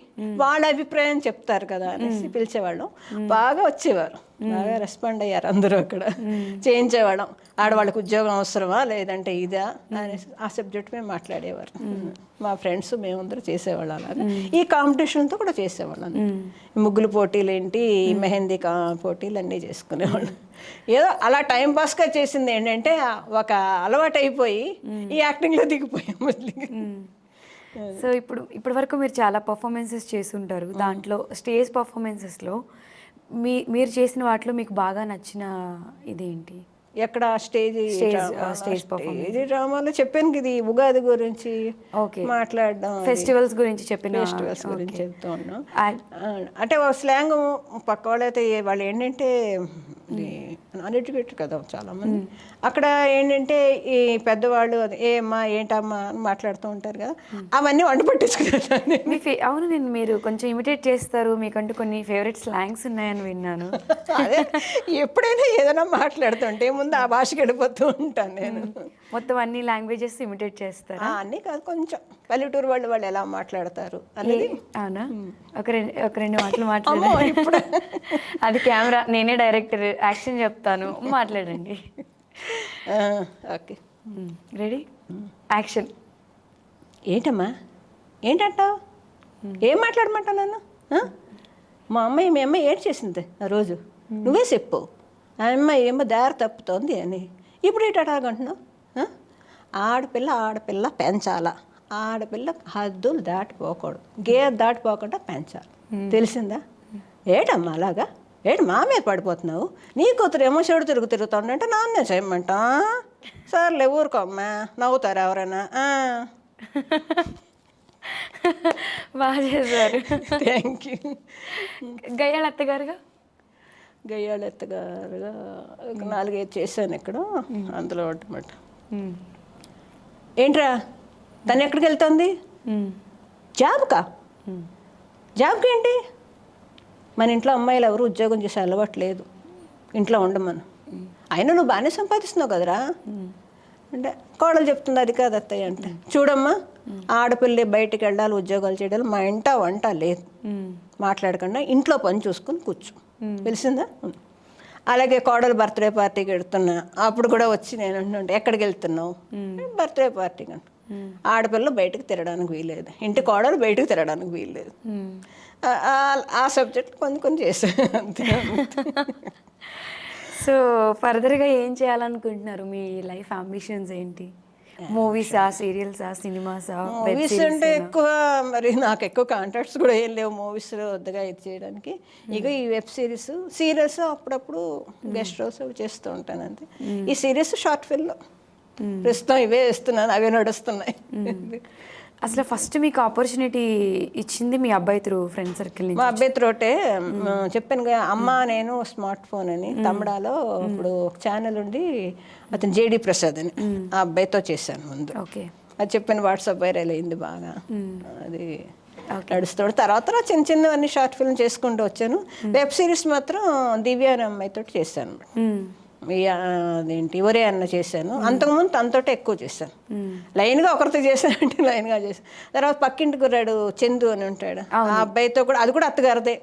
C: వాళ్ళ అభిప్రాయం చెప్తారు కదా అనేసి పిలిచేవాళ్ళం. బాగా వచ్చేవారు, బాగా రెస్పాండ్ అయ్యారు అందరూ. అక్కడ చేయించేవాళ్ళం. ఆడవాళ్ళకి ఉద్యోగం అవసరమా లేదంటే ఇదా అనేసి ఆ సబ్జెక్ట్ మేము మాట్లాడేవారు. మా ఫ్రెండ్స్ మేమందరూ చేసేవాళ్ళం అలాగా. ఈ కాంపిటీషన్తో కూడా చేసేవాళ్ళం. ముగ్గులు పోటీలు ఏంటి, మెహందీ పోటీలు అన్నీ చేసుకునేవాళ్ళం. ఏదో అలా టైం పాస్గా చేసింది ఏంటంటే ఒక అలవాటు అయిపోయి ఈ యాక్టింగ్లో దిగిపోయాం మళ్ళీ.
B: సో ఇప్పటి వరకు మీరు చాలా పర్ఫార్మెన్సెస్ చేస్తుంటారు. దాంట్లో స్టేజ్ పర్ఫార్మెన్సెస్లో మీరు చేసిన వాటిలో మీకు బాగా నచ్చిన ఇదేంటి?
C: ఎక్కడ స్టేజ్ డ్రామాలో చెప్పాను ఇది ఉగాది గురించి మాట్లాడడం,
B: ఫెస్టివల్స్ గురించి
C: ఫెస్టివల్స్ గురించి చెప్తూ ఉన్నాం. అంటే స్లాంగ్ పక్క వాళ్ళైతే వాళ్ళు ఏంటంటే అన్ఎడ్యుకేటెడ్ కదా చాలామంది. అక్కడ ఏంటంటే ఈ పెద్దవాళ్ళు ఏమ్మా ఏంటమ్మా అని మాట్లాడుతూ ఉంటారు కదా, అవన్నీ వంట పట్టించుకున్నాను.
B: అవును, మీరు కొంచెం ఇమిటేట్ చేస్తారు, మీకంటూ కొన్ని ఫేవరెట్ స్లాంగ్స్ ఉన్నాయని విన్నాను.
C: అదే ఎప్పుడైనా ఏదైనా మాట్లాడుతుంటే ముందు ఆ భాషకి వెళ్ళిపోతూ ఉంటాను నేను.
B: మొత్తం అన్ని లాంగ్వేజెస్ ఇమిటేట్ చేస్తారు?
C: అన్నీ కాదు, కొంచెం పల్లెటూరు వాళ్ళు ఎలా మాట్లాడతారు అనేది.
B: అవునా? ఒక రెండు మాటలు మాట్లాడారు ఇప్పుడు. అది కెమెరా, నేనే డైరెక్టర్, యాక్షన్ చెప్తాను, మాట్లాడండి.
C: Okay,
B: ready, action.
C: ఏంటమ్మా ఏంటంటావు, ఏం మాట్లాడమంటావు నన్ను? మీ అమ్మాయి ఏడ్ చేసింది ఆ రోజు, నువ్వే చెప్పు. ఆ అమ్మాయి ఏమో దారి తప్పుతోంది అని. ఇప్పుడు ఏంటంటున్నావు? ఆడపిల్ల పెంచాలా, ఆడపిల్ల హద్దులు దాటిపోకూడదు, గేర్ దాటిపోకుండా పెంచాలి, తెలిసిందా? ఏటమ్మా అలాగా, ఏడు మా మీద పడిపోతున్నావు? నీ కూతురు ఏమో చెడు తిరుగుతుందంటే నాన్నే చేయమంటా. సర్లే ఊరుకోమ్మా, నవ్వుతారు ఎవరైనా.
B: బాగా చేశారు,
C: థ్యాంక్ యూ.
B: గయ్యాళ అత్తగారుగా
C: ఒక 4-5 చేశాను ఇక్కడ, అందులో అన్నమాట. ఏంట్రా తను ఎక్కడికి వెళ్తుంది? జాబ్కి ఏంటి? మన ఇంట్లో అమ్మాయిలు ఎవరు ఉద్యోగం చేసే అలవాటు లేదు, ఇంట్లో ఉండమను. అయినా నువ్వు బాగానే సంపాదిస్తున్నావు కదరా అంటే కోడలు చెప్తుంది అది కాదు అత్తయ్య అంటే. చూడమ్మా, ఆడపిల్లి బయటికి వెళ్ళాలి, ఉద్యోగాలు చేయాలి, మా ఇంట వంట లేదు, మాట్లాడకుండా ఇంట్లో పని చూసుకొని కూర్చో, తెలిసిందా? అలాగే కోడలు బర్త్డే పార్టీకి వెళ్తున్నా, అప్పుడు కూడా వచ్చి నేను అంటుంటే ఎక్కడికి వెళ్తున్నావు? బర్త్డే పార్టీకి అంట. ఆడపిల్ల బయటకు తిరగడానికి వీల్లేదు, ఇంటి కోడలు బయటకు తిరగడానికి వీల్లేదు. ఆ సబ్జెక్ట్ కొన్ని చేశాను అంతే.
B: సో ఫర్దర్గా ఏం చేయాలనుకుంటున్నారు? మీ లైఫ్ అంబిషన్స్ ఏంటి? మూవీసా, సీరియల్సా, సినిమాసా?
C: మూవీస్ అంటే ఎక్కువ మరి నాకు ఎక్కువ కాంట్రాక్ట్స్ కూడా ఏం లేవు మూవీస్ వద్దగా ఇది చేయడానికి. ఇక ఈ వెబ్ సీరియల్స్ అప్పుడప్పుడు గెస్ట్ రోల్స్ చేస్తూ ఉంటాను అంతే. ఈ సిరీస్ షార్ట్ ఫిల్మ్ ప్రస్తుతం ఇవే వేస్తున్నాను, అవే నడుస్తున్నాయి.
B: అసలు ఫస్ట్ మీకు ఆపర్చునిటీ ఇచ్చింది మీ అబ్బాయి త్రూ ఫ్రెండ్ సర్కిల్?
C: మా అబ్బాయి త్రోటే చెప్పాను కదా, అమ్మ నేను స్మార్ట్ ఫోన్ అని తమిళలో ఇప్పుడు ఒక ఛానల్ ఉండి, అతను జేడి ప్రసాద్ అని, ఆ అబ్బాయితో చేశాను ముందు.
B: ఓకే,
C: అది చెప్పాను, వాట్సాప్ వైరల్ అయింది బాగా, అది నడుస్తాడు. తర్వాత చిన్నవన్నీ షార్ట్ ఫిల్మ్ చేసుకుంటూ వచ్చాను. వెబ్ సిరీస్ మాత్రం దివ్య అనే అమ్మాయితో చేశాను. అదేంటి ఒరే అన్న చేశాను, అంతకుముందు తనతోటే ఎక్కువ చేశాను. లైన్గా ఒకరితో చేశానంటే లైన్గా చేశాను. తర్వాత పక్కింటి కుర్రాడు చందు అని ఉంటాడు, ఆ అబ్బాయితో కూడా, అది కూడా అత్తగారిదే,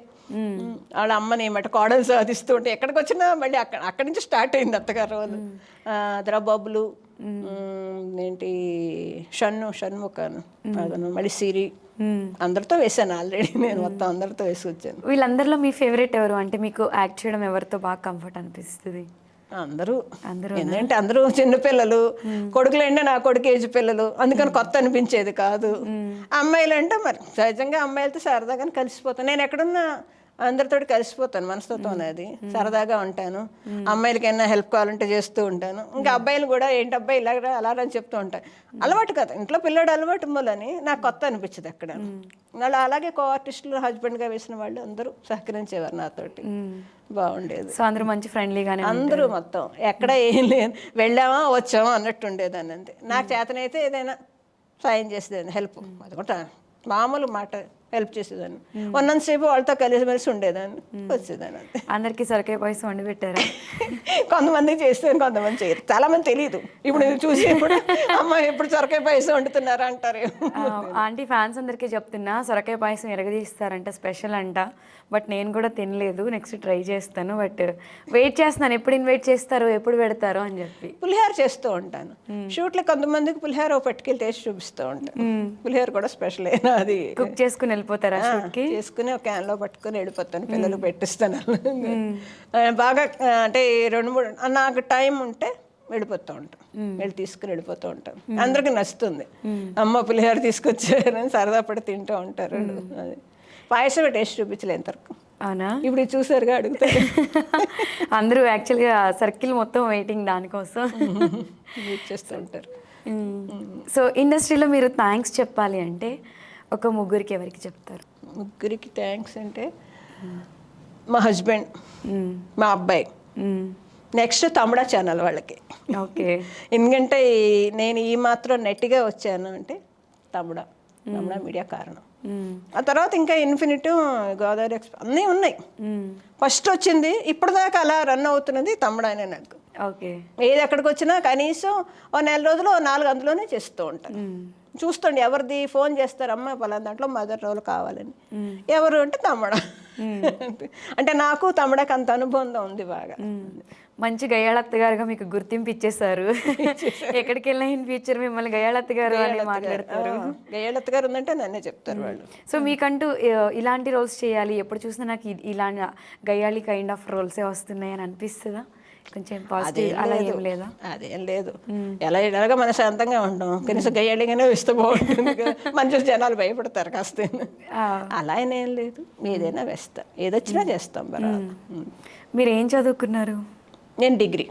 C: వాళ్ళ అమ్మని ఏమట కోడలు సాధిస్తూ ఉంటే ఎక్కడికి వచ్చినా మళ్ళీ అక్కడి నుంచి స్టార్ట్ అయింది అత్తగారు రోజు. ద్రబాబులు ఏంటి షణ్ముఖను అదను మళ్ళీ సిరి అందరితో వేసాను ఆల్రెడీ. నేను మొత్తం అందరితో వేసి వచ్చాను.
B: వీళ్ళందరిలో మీ ఫేవరెట్ ఎవరు? అంటే మీకు యాక్ట్ చేయడం ఎవరితో బాగా కంఫర్ట్ అనిపిస్తుంది?
C: అందరూ ఏంటంటే అందరూ చిన్నపిల్లలు, కొడుకులు అంటే నా కొడుకు ఏజ్ పిల్లలు, అందుకని కొత్త అనిపించేది కాదు. అమ్మాయిలు అంటే మరి సహజంగా అమ్మాయిలతో సరదాగానే కలిసిపోతాను. నేను ఎక్కడున్నా అందరితో కలిసిపోతాను, మనస్తత్వం అనేది. సరదాగా ఉంటాను. అమ్మాయిలకైనా హెల్ప్ కావాలంటే చేస్తూ ఉంటాను. ఇంకా అబ్బాయిలు కూడా ఏంటి అబ్బాయి ఇలాగరా అలా అని చెప్తూ ఉంటాను. అలవాటు కదా, ఇంట్లో పిల్లడు అలవాటు మూలని నాకు కొత్త అనిపించదు ఎక్కడ. అలా అలాగే కో ఆర్టిస్టులు హస్బెండ్గా వేసిన వాళ్ళు అందరూ సహకరించేవారు నాతోటి. బాగుండేది.
B: సో అందరూ మంచి ఫ్రెండ్లీగానే
C: అందరూ మొత్తం ఎక్కడ ఏం లేదు, వెళ్ళామా వచ్చామా అన్నట్టు ఉండేదాన్ని అంతే. నాకు చేతనైతే ఏదైనా సాయం చేసేదాన్ని, హెల్ప్ అది కూడా మామూలు మాట హెల్ప్ చేసేదాన్ని. ఉన్నంతసేపు వాళ్ళతో కలిసిమెలిసి ఉండేదాన్ని, వచ్చేదాన్ని అంతే.
B: అందరికి సొరకాయ పాయసం వండి పెట్టారా?
C: కొంతమంది చేస్తాను, కొంతమంది చేయరు. చాలా మంది తెలియదు. ఇప్పుడు చూసి ఇప్పుడు అమ్మాయి ఇప్పుడు సొరకాయ పాయసం వండుతున్నారా అంటారు.
B: ఆంటీ ఫ్యాన్స్ అందరికీ చెప్తున్నా సొరకాయ పాయసం ఎరగదీస్తారంట, స్పెషల్ అంట. బట్ నేను కూడా తినలేదు, నెక్స్ట్ ట్రై చేస్తాను. బట్ వెయిట్ చేస్తున్నాను ఎప్పుడు ఇన్వైట్ చేస్తారు, ఎప్పుడు పెడతారు అని చెప్పి.
C: పులిహోర చేస్తూ ఉంటాను షూట్లో. కొంతమందికి పులిహోర పట్టుకెళ్ళి టేస్ట్ చూపిస్తూ ఉంటాను. పులిహోర కూడా స్పెషల్ అయినా అది
B: కుక్ చేసుకుని వెళ్ళిపోతారా షూట్కి?
C: చేసుకుని ఒక క్యాన్లో పట్టుకుని వెళ్ళిపోతాను, పిల్లలు పెట్టిస్తాను. బాగా అంటే 2-3 నాకు టైం ఉంటే వెళ్ళిపోతూ ఉంటాం, వెళ్ళి తీసుకుని వెళ్ళిపోతూ ఉంటాం. అందరికి నచ్చుతుంది, అమ్మ పులిహోర తీసుకొచ్చారని సరదా పడి తింటూ ఉంటారు. అది పాయసం టేస్ట్ చూపించలే ఇంతవరకు.
B: అవునా?
C: ఇప్పుడు చూసారుగా అడుగుతారు.
B: అందరూ యాక్చువల్గా సర్కిల్ మొత్తం వెయిటింగ్ దానికోసం
C: వెయిట్ చేస్తూ ఉంటారు.
B: సో ఇండస్ట్రీలో మీరు థ్యాంక్స్ చెప్పాలి అంటే ఒక ముగ్గురికి ఎవరికి చెప్తారు?
C: ముగ్గురికి థ్యాంక్స్ అంటే మా హస్బెండ్, మా అబ్బాయి, నెక్స్ట్ తమ్ముడా ఛానల్ వాళ్ళకి.
B: ఓకే.
C: ఎందుకంటే నేను ఈ మాత్రం నెట్గా వచ్చాను అంటే తమ్ముడా మీడియా కారణం. ఆ తర్వాత ఇంకా ఇన్ఫినిట్, గోదావరి ఎక్స్ప్రెస్ అన్నీ ఉన్నాయి. ఫస్ట్ వచ్చింది, ఇప్పటిదాకా అలా రన్ అవుతున్నది తమ్ముడానే నాకు.
B: ఓకే.
C: ఏది ఎక్కడికి వచ్చినా కనీసం 1 నెల రోజులు 4 అందులోనే చేస్తూ ఉంటాను. చూస్తుండే ఎవరిది ఫోన్ చేస్తారు, అమ్మ పలానా దాంట్లో మదర్ రోల్ కావాలని. ఎవరు అంటే తమ్ముడా. అంటే నాకు తమ్ముడాకి అంత అనుబంధం ఉంది బాగా.
B: మంచి గయ్యాళత్త గారుగా మీకు గుర్తింపు ఇచ్చేసారు. ఎక్కడికి వెళ్ళినా ఇన్ ఫ్యూచర్ మిమ్మల్ని గయ్యాళత్త గారు అని మాట్లాడతారు.
C: గయ్యాళత్త గారు ఉందంటే నన్నే చెప్తారు వాళ్ళు.
B: సో మీకంటూ ఇలాంటి రోల్స్ చేయాలి, ఎప్పుడు చూసినా నాకు ఇలాంటి గయ్యాళి కైండ్ ఆఫ్ రోల్సే వస్తున్నాయి అని అనిపిస్తుందా? కొంచెం పాజిటివ్ అలా ఏం లేదా?
C: అదేం లేదు. ఎలాగ మన శాంతంగా ఉంటాం, కనీసం గయ్యాళిగానే వేస్తే బాగుంటుంది కదా. మంచి జనాలు భయపడతారు కాస్త. అలా ఏం లేదు, ఏదైనా వేస్తాం, ఏదొచ్చినా చేస్తాం.
B: మీరు ఏం చదువుకున్నారు?
C: నేను డిగ్రీ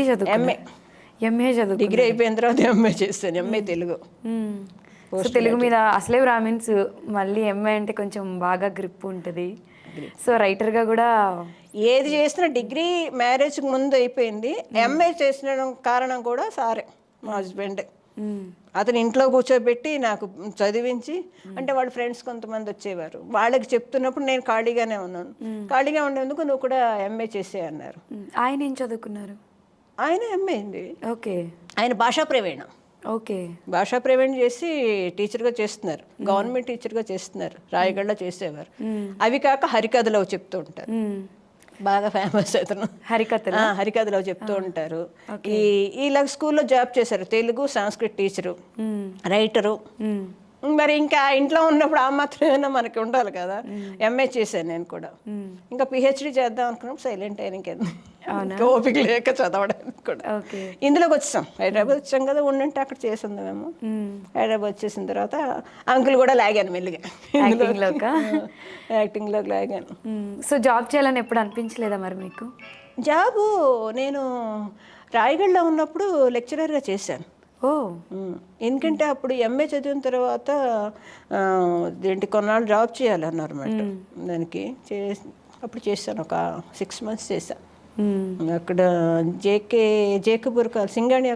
B: చదువుకున్నా. ఎంఏ చదువు.
C: డిగ్రీ అయిపోయిన తర్వాత ఎంఏ చేస్తాను, ఎంఏ తెలుగు.
B: సో తెలుగు మీద అసలే బ్రాహ్మిన్స్, మళ్ళీ ఎంఏ అంటే కొంచెం బాగా గ్రిప్ ఉంటుంది. సో రైటర్గా కూడా
C: ఏది చేసినా డిగ్రీ మ్యారేజ్కి ముందు అయిపోయింది. ఎంఏ చేసిన కారణం కూడా సారే, మా హస్బెండ్. అతను ఇంట్లో కూర్చోబెట్టి నాకు చదివించి, అంటే వాళ్ళ ఫ్రెండ్స్ కొంతమంది వచ్చేవారు, వాళ్ళకి చెప్తున్నప్పుడు నేను ఖాళీగానే ఉన్నాను. ఖాళీగా ఉండేందుకు నువ్వు కూడా ఎంఏ చేసే అన్నారు.
B: ఆయన ఏం చదువుకున్నారు?
C: ఆయన ఎంఏ అండి.
B: ఓకే.
C: ఆయన భాషా ప్రవీణ.
B: ఓకే.
C: భాషా ప్రవీణ చేసి టీచర్గా చేస్తున్నారు, గవర్నమెంట్ టీచర్గా చేస్తున్నారు. రాయగఢలో చేసేవారు. అవి కాక హరికథలో చెప్తూ ఉంటారు, బాగా ఫేమస్ అతను. హరికథలో చెప్తూ ఉంటారు. ఇలా స్కూల్లో జాబ్ చేశారు, తెలుగు సంస్కృత్ టీచరు, రైటరు. మరి ఇంకా ఇంట్లో ఉన్నప్పుడు ఆ మాత్రం ఏమైనా మనకి ఉండాలి కదా. ఎంఏ చేశాను నేను కూడా. ఇంకా పిహెచ్డి చేద్దాం అనుకున్నప్పుడు సైలెంట్ అయిన ఇంకా ఓపిక లేక చదవడానికి కూడా. ఇందులోకి వచ్చాం, హైదరాబాద్ వచ్చాం కదా, ఉండుంటే అక్కడ చేసింది మేము. హైదరాబాద్ వచ్చేసిన తర్వాత అంకుల్ కూడా లాగాను మెల్లిగా యాక్టింగ్లోకి లాగాను.
B: సో జాబ్ చేయాలని ఎప్పుడు అనిపించలేదా మరి మీకు?
C: జాబు నేను రాయగఢలో ఉన్నప్పుడు లెక్చరర్గా చేశాను. ఎందుకంటే అప్పుడు ఎంఏ చదివిన తర్వాత కొన్నాళ్ళు జాబ్ చేయాలన్నారు అన్నమాట. దానికి అప్పుడు చేశాను, ఒక 6 months చేశాను. అక్కడ జేకేపురం సింగాణి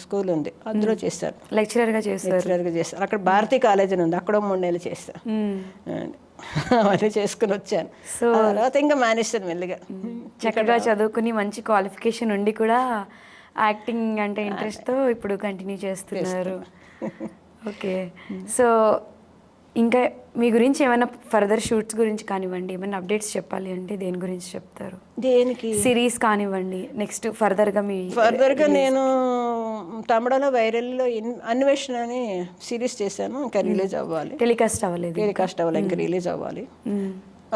C: స్కూల్ ఉంది, అందులో చేశాను.
B: లెక్చరర్గా
C: చేశాను. అక్కడ భారతీ కాలేజ్ అని ఉంది, అక్కడ 3 నెలలు చేశాను. అవన్నీ చేసుకుని వచ్చాను. సో తర్వాత ఇంకా మానేస్తాను మెల్లిగా.
B: చక్కగా చదువుకుని మంచి క్వాలిఫికేషన్ ఉండి కూడా యాక్టింగ్ అంటే ఇంట్రెస్ట్తో ఇప్పుడు కంటిన్యూ చేస్తున్నారు. ఓకే. సో ఇంకా మీ గురించి ఏమైనా ఫర్దర్ షూట్స్ గురించి కానివ్వండి, ఏమైనా అప్డేట్స్ చెప్పాలి అంటే దేని గురించి చెప్తారు?
C: దేనికి?
B: సిరీస్ కానివ్వండి, నెక్స్ట్ ఫర్దర్గా
C: ఫర్దర్గా నేను తమిళలో వైరల్లో అన్వేషణ అని సిరీస్ చేశాను, ఇంకా రిలీజ్ అవ్వాలి.
B: టెలికాస్ట్ అవ్వలేదు.
C: టెలికాస్ట్ అవ్వాలి, ఇంకా రిలీజ్ అవ్వాలి.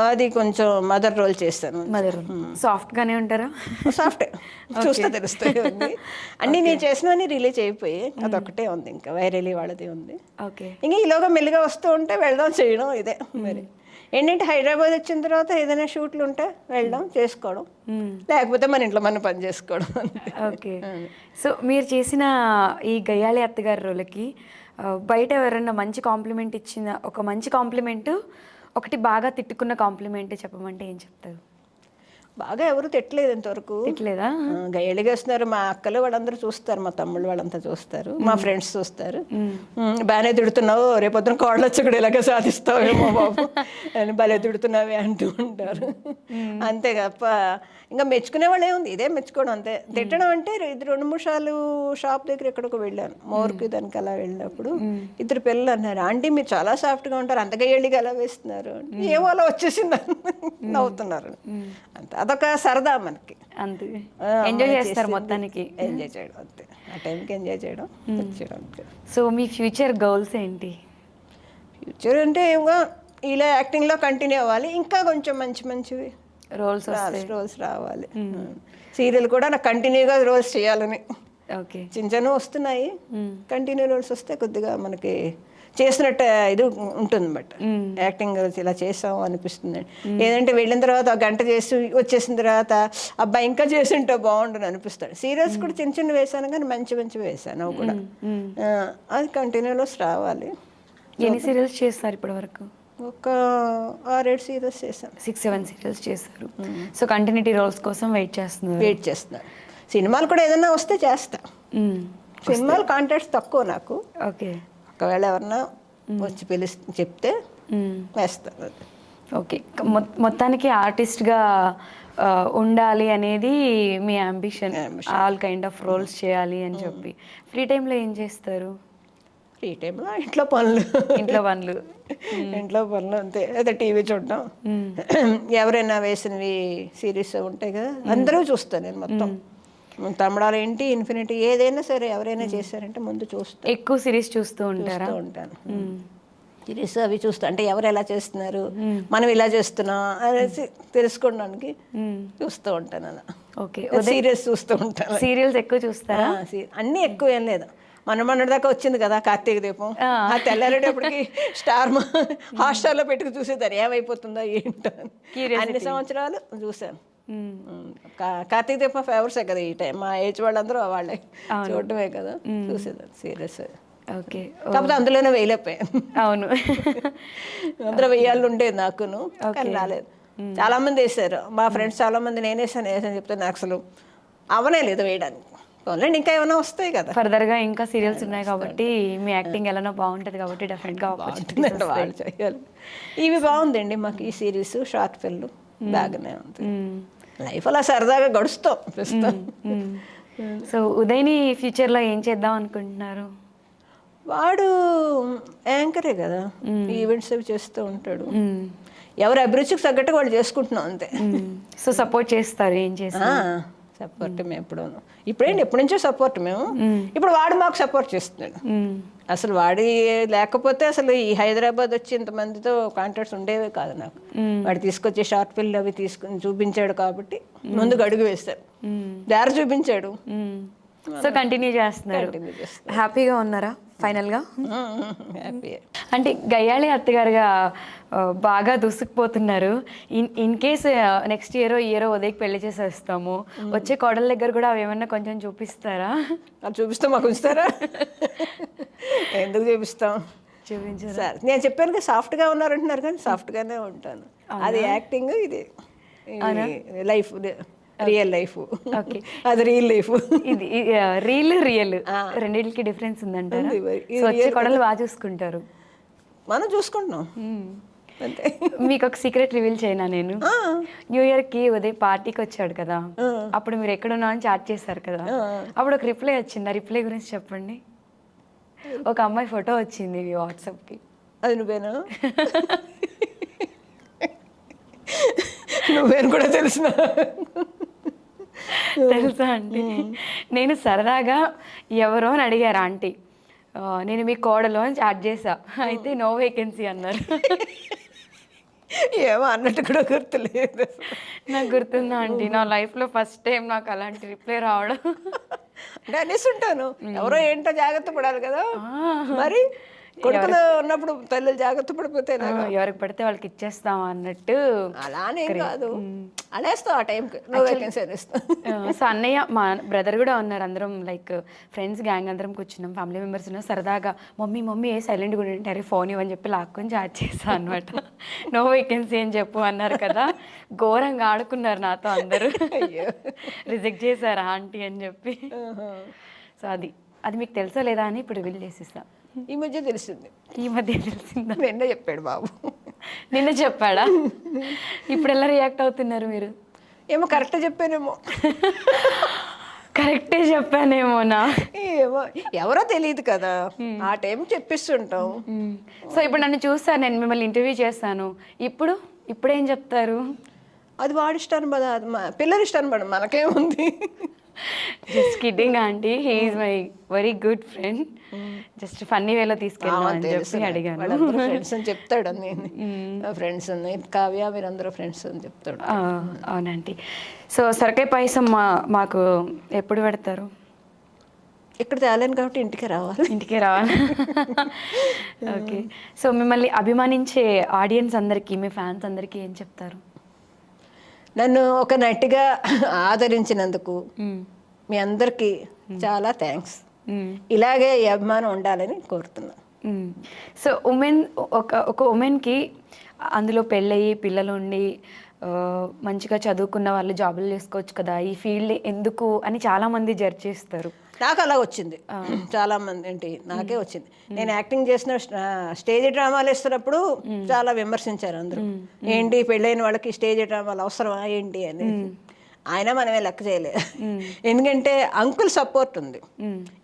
C: అది కొంచెం మదర్ రోల్ చేస్తాను.
B: మదర్ సాఫ్ట్గానే ఉంటారా?
C: సాఫ్ట్ చూస్తే తెలుస్తాయి అన్నీ నేను చేసినవన్నీ రిలీజ్ అయిపోయి అదొక్కటే ఉంది, ఇంకా వైరలీ వాళ్ళది ఉంది.
B: ఓకే.
C: ఇంకా ఈలోగా మెల్లిగా వస్తూ ఉంటే వెళ్దాం చేయడం ఇదే. మరి ఏంటంటే హైదరాబాద్ వచ్చిన తర్వాత ఏదైనా షూట్లు ఉంటే వెళ్ళడం చేసుకోవడం, లేకపోతే మన ఇంట్లో మనం పని చేసుకోవడం.
B: ఓకే. సో మీరు చేసిన ఈ గయ్యాళి అత్తగారి రోల్కి బయట ఎవరైనా మంచి కాంప్లిమెంట్ ఇచ్చిన ఒక మంచి కాంప్లిమెంట్, ఒకటి బాగా తిట్టుకున్న కాంప్లిమెంట్ చెప్పమంటే ఏం చెప్తారు?
C: బాగా ఎవరు తిట్టలేదు ఇంతవరకు.
B: తిట్టలేదా?
C: గయ్యలిగా వస్తున్నారు, మా అక్కలు వాళ్ళందరూ చూస్తారు, మా తమ్ముళ్ళు వాళ్ళంతా చూస్తారు, మా ఫ్రెండ్స్ చూస్తారు. బాగానే తిడుతున్నావు, రేపొద్దున కోడలు వచ్చి కూడా ఇలాగే సాధిస్తావేమో బాబు అని భలే తిడుతున్నావే అంటూ ఉంటారు. అంతే తప్ప ఇంకా మెచ్చుకునే వాళ్ళు ఏముంది, ఇదే మెచ్చుకోవడం అంతే. తిట్టడం అంటే 2-3 సార్లు షాప్ దగ్గర ఎక్కడికో వెళ్ళాను, మోర్కి దానికి అలా వెళ్ళినప్పుడు ఇద్దరు పిల్లలు అన్నారు, ఆంటీ మీరు చాలా సాఫ్ట్గా ఉంటారు, అంత గయ్యలిగా అలా వేస్తున్నారు. ఏమో అలా వచ్చేసింది నవ్వుతున్నారు. అంతే, అదొక సరదా మనకి.
B: అంతే, ఎంజాయ్ చేస్తారు మొత్తానికి.
C: ఎంజాయ్ చేయడం అంతే, ఆ టైంకి ఎంజాయ్ చేయడం వచ్చేయడం అంతే.
B: సో మీ ఫ్యూచర్ గోల్స్ ఏంటి?
C: ఫ్యూచర్ అంటే ఏమో ఇలా యాక్టింగ్లో కంటిన్యూ అవ్వాలి, ఇంకా కొంచెం మంచి మంచివి రోల్స్ రావాలి. సీరియల్ కూడా నాకు కంటిన్యూగా రోల్స్ చేయాలని.
B: ఓకే.
C: చిన్న వస్తున్నాయి, కంటిన్యూ రోల్స్ వస్తే కొద్దిగా మనకి చేసినట్టు ఇది ఉంటుంది బట్ యాక్టింగ్ ఇలా చేసాము అనిపిస్తుంది. ఏదంటే వెళ్ళిన తర్వాత 1 గంట చేసి వచ్చేసిన తర్వాత అబ్బాయి ఇంకా చేసి ఉంటే బాగుండు అనిపిస్తాడు. సీరియల్స్ కూడా చిన్న వేసాను కానీ మంచి మంచి వేసాను అవి కూడా. అది కంటిన్యూలోస్ రావాలి.
B: ఎన్ని సీరియల్స్ చేస్తారు ఇప్పటి వరకు?
C: ఒక 6-7 సీరియల్స్ చేశాను.
B: 6-7 సీరియల్స్ చేశారు. సో కంటిన్యూటీ రోల్స్ కోసం వెయిట్ చేస్తున్నారు. సినిమాలు కూడా ఏదైనా వస్తే చేస్తా. సినిమాలు కాంటాక్ట్స్ తక్కువ నాకు. ఓకే.
C: ఒకవేళ ఎవరన్నా వచ్చి చెప్తే వేస్తాను.
B: ఓకే. మొత్తానికి ఆర్టిస్ట్గా ఉండాలి అనేది మీ ambition, all kind of roles చేయాలి అని చెప్పి. ఫ్రీ టైంలో ఏం చేస్తారు?
C: ఫ్రీ టైంలో ఇంట్లో పనులు ఇంట్లో పనులు అంతే. అదే టీవీ చూడటం, ఎవరైనా వేసినవి సిరీస్ ఉంటాయి కదా అందరూ చూస్తాను నేను మొత్తం. తమిళాలు ఏంటి, ఇన్ఫినిటీ ఏదైనా సరే ఎవరైనా చేశారంటే ముందు చూస్తాను.
B: ఎక్కువ సిరీస్ చూస్తూ ఉంటాను.
C: సిరీస్ అవి చూస్తా, అంటే ఎవరు ఎలా చేస్తున్నారు, మనం ఇలా చేస్తున్నాం అనేసి తెలుసుకోవడానికి చూస్తూ ఉంటాను అలా.
B: ఓకే.
C: సీరియల్స్ చూస్తూ ఉంటాను.
B: సీరియల్స్ ఎక్కువ చూస్తారా?
C: అన్నీ ఎక్కువ ఏం లేదు. మొన్నటి దాకా వచ్చింది కదా కార్తీక దీపం, ఆ తెల్లారేటప్పటికి స్టార్ హాట్స్టార్లో పెట్టుకు చూసేదాన్ని ఏమైపోతుందో ఏంటో. అన్ని సంవత్సరాలు చూశాను. కార్తీక దీపం ఫేవర్సే కదా ఈ టైం, మా ఏజ్ వాళ్ళందరూ వాళ్ళే చూడటమే కదా చూసేదాన్ని సీరియస్.
B: ఓకే.
C: కాకపోతే అందులోనే వేయలేకపోయాను.
B: అవును,
C: అందులో వేయాలని ఉండేది నాకును, కానీ రాలేదు. చాలా మంది వేసారు, మా ఫ్రెండ్స్ చాలా మంది నేను వేసాను చెప్తే నాకు అసలు అవనే లేదు వేయడానికి. పోన్లేండి, ఇంకా ఏమైనా వస్తాయి కదా
B: ఫర్దర్గా, ఇంకా సీరియల్స్ ఉన్నాయి కాబట్టి మీ యాక్టింగ్ ఎలానో బాగుంటుంది కాబట్టి డెఫినెట్గా
C: వాళ్ళు చేయాలి. ఇవి బాగుందండి మాకు ఈ సిరీస్, షార్ట్ ఫిల్మ్ బాగానే ఉంది. లైఫ్ అలా సరదాగా గడుస్తాం ప్రస్తుతం.
B: సో ఉదయ్ని ఫ్యూచర్లో ఏం చేద్దాం అనుకుంటున్నారు?
C: వాడు యాంకరే కదా, ఈవెంట్స్ అవి చేస్తూ ఉంటాడు. ఎవరి అభిరుచికి తగ్గట్టు వాళ్ళు చేసుకుంటున్నాం అంతే.
B: సో సపోర్ట్ చేస్తారు? ఏం చేస్తారు?
C: సపోర్ట్ మేము ఇప్పుడేంటి ఎప్పటి నుంచో సపోర్ట్ మేము. ఇప్పుడు వాడు మాకు సపోర్ట్ చేస్తున్నాడు. అసలు వాడి లేకపోతే అసలు ఈ హైదరాబాద్ వచ్చి ఇంతమందితో కాంటాక్ట్స్ ఉండేవే కాదు నాకు. వాడు తీసుకొచ్చే షార్ట్ ఫిల్మ్ అవి తీసుకుని చూపించాడు కాబట్టి ముందుకు అడుగు వేస్తాడు, దారి చూపించాడు.
B: సో కంటిన్యూ చేస్తున్నారు. హ్యాపీగా ఉన్నారా ఫైనల్గా?
C: హ్యాపీ.
B: అంటే గయ్యాళి అత్తగారుగా బాగా దూసుకుపోతున్నారు. ఇన్ కేస్ నెక్స్ట్ ఇయర్ ఉదయ్కి పెళ్లి చేసేస్తాము, వచ్చే కోడల దగ్గర కూడా అవి ఏమన్నా కొంచెం చూపిస్తారా?
C: అది చూపిస్తాం, మాకు ఉంచుతారా? ఎందుకు చూపిస్తాం, చూపించారు సార్. నేను చెప్పాను కదా సాఫ్ట్గా ఉన్నారంటున్నారు, కానీ సాఫ్ట్గానే ఉంటాను. అది యాక్టింగ్, ఇది లైఫ్, రియల్ లైఫ్. ఓకే, అది రియల్ లైఫ్.
B: ఇది రియల్ రెండింటికి డిఫరెన్స్ ఉందంటారా? వచ్చే కోడలు బాగా చూసుకుంటారు,
C: మనం చూసుకుంటున్నాం అంతే.
B: మీకు ఒక సీక్రెట్ రివీల్ చేయనా నేను? న్యూ ఇయర్కి ఉదయ్ పార్టీకి వచ్చాడు కదా, అప్పుడు మీరు ఎక్కడున్నా అని చాట్ చేశారు కదా, అప్పుడు ఒక రిప్లై వచ్చింది. ఆ రిప్లై గురించి చెప్పండి. ఒక అమ్మాయి ఫోటో వచ్చింది మీ వాట్సాప్కి.
C: అది నువ్వేనా? నువ్వేను కూడా తెలిసిన
B: తెలుసా ఆంటీ? నేను సరదాగా ఎవరో అని అడిగారు ఆంటీ, నేను మీ కోడలో అని చాట్ చేసా, అయితే నో వేకెన్సీ అన్నారు.
C: ఏమో అన్నట్టు కూడా గుర్తులేదు.
B: నాకు గుర్తుందా ఆంటీ, నా లైఫ్లో ఫస్ట్ టైం నాకు అలాంటి రిప్లై రావడం.
C: అంటే అనేసి ఉంటాను, ఎవరో ఏంటో జాగ్రత్త పడాలి కదా మరి. కొడుకులు ఉన్నప్పుడు తల్లులు జాగ్రత్త పడిపోతే
B: ఎవరికి పడితే వాళ్ళకి ఇచ్చేస్తాం అన్నట్టు.
C: అలానే కాదు, అనేస్తావు ఆ టైంకి, నువ్వు వేకెన్సీ అనేస్తావు.
B: సో అన్నయ్య, మా బ్రదర్ కూడా ఉన్నారు, అందరం లైక్ ఫ్రెండ్స్ గ్యాంగ్ అందరం కూర్చున్నాం, ఫ్యామిలీ మెంబర్స్ ఉన్నాం. సరదాగా మమ్మీ ఏ సైలెంట్ కూడా ఉంటారు, ఫోన్ ఇవ్వని చెప్పి లాక్కొని చాట్ చేసా అనమాట. నో వేకెన్సీ అని చెప్పు అన్నారు కదా, ఘోరంగా ఆడుకున్నారు నాతో అందరూ. రిజెక్ట్ చేశారు ఆంటీ అని చెప్పి. సో అది మీకు తెలుసా లేదా అని ఇప్పుడు రివీల్ చేసేసా.
C: ఈ మధ్య తెలిసింది.
B: ఈ మధ్య తెలిసిందా?
C: నిన్న చెప్పాడు బాబు.
B: నిన్న చెప్పాడా? ఇప్పుడు ఎలా రియాక్ట్ అవుతున్నారు మీరు?
C: ఏమో కరెక్టే చెప్పానేమో.
B: కరెక్టే చెప్పానేమోనా?
C: ఏమో, ఎవరో తెలియదు కదా, ఆ టైం చెప్పిస్తుంటాం.
B: సో ఇప్పుడు నన్ను చూస్తాను, నేను మిమ్మల్ని ఇంటర్వ్యూ చేస్తాను, ఇప్పుడేం చెప్తారు?
C: అది వాడి ఇష్టాన్ని పడ, పిల్లలు ఇష్టాన్ని పడ, మనకేముంది.
B: Just kidding aunty, he is my very good friend, just funny వేలో తీసుకెళ్ళాను అని చెప్పి అడిగాను.
C: ఫ్రెండ్స్ అని చెప్తాడు, ఫ్రెండ్స్ కావ్య మీరందరూ ఫ్రెండ్స్ అని చెప్తాడు.
B: అవునండి. సో సొరకాయ పాయసం మాకు ఎప్పుడు పెడతారు?
C: ఇక్కడ తేలేను కాబట్టి ఇంటికే రావాలి.
B: ఓకే. సో మిమ్మల్ని అభిమానించే ఆడియన్స్ అందరికీ, మీ ఫ్యాన్స్ అందరికీ ఏం చెప్తారు?
C: నన్ను ఒక నటిగా ఆదరించినందుకు మీ అందరికీ చాలా థ్యాంక్స్. ఇలాగే ఈ అభిమానం ఉండాలని కోరుతున్నా.
B: సో ఒక ఉమెన్కి అందులో పెళ్ళయి పిల్లలు ఉండి మంచిగా చదువుకున్న వాళ్ళు జాబులు చేసుకోవచ్చు కదా, ఈ ఫీల్డ్ ఎందుకు అని చాలామంది జడ్జ్ చేస్తారు.
C: నాకు అలా వచ్చింది, చాలా మంది ఏంటి నాకే వచ్చింది. నేను యాక్టింగ్ చేసిన స్టేజ్ డ్రామాలు వేస్తున్నప్పుడు చాలా విమర్శించారు అందరూ, ఏంటి పెళ్ళైన వాళ్ళకి స్టేజ్ డ్రామాలు అవసరమా ఏంటి అని. ఆయన మనమే లెక్క చేయలేదు, ఎందుకంటే అంకుల్ సపోర్ట్ ఉంది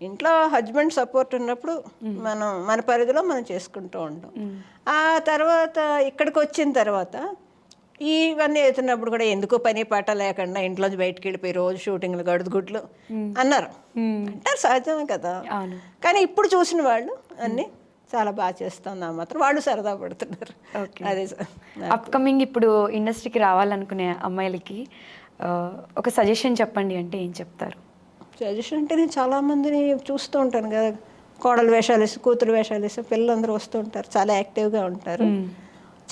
C: ఇంట్లో, హస్బెండ్ సపోర్ట్ ఉన్నప్పుడు మనం మన పరిధిలో మనం చేసుకుంటూ ఉంటాం. ఆ తర్వాత ఇక్కడికి వచ్చిన తర్వాత ఇవన్నీ అవుతున్నప్పుడు కూడా ఎందుకో పని పాట లేకుండా ఇంట్లోంచి బయటకు వెళ్ళిపోయి రోజు షూటింగ్లు గడుదుగుడ్లు అన్నారు, అంటారు, సహజమే కదా. కానీ ఇప్పుడు చూసిన వాళ్ళు అన్నీ చాలా బాగా చేస్తాం, మాత్రం వాళ్ళు సరదా పడుతున్నారు. అదే
B: అప్కమింగ్ ఇప్పుడు ఇండస్ట్రీకి రావాలనుకునే అమ్మాయిలకి ఒక సజెషన్ చెప్పండి అంటే ఏం చెప్తారు?
C: సజెషన్ అంటే నేను చాలామందిని చూస్తూ ఉంటాను కదా, కోడలు వేషాలు వేసి కూతురు వేషాలు వేసి పిల్లలందరూ వస్తూ ఉంటారు, చాలా యాక్టివ్గా ఉంటారు,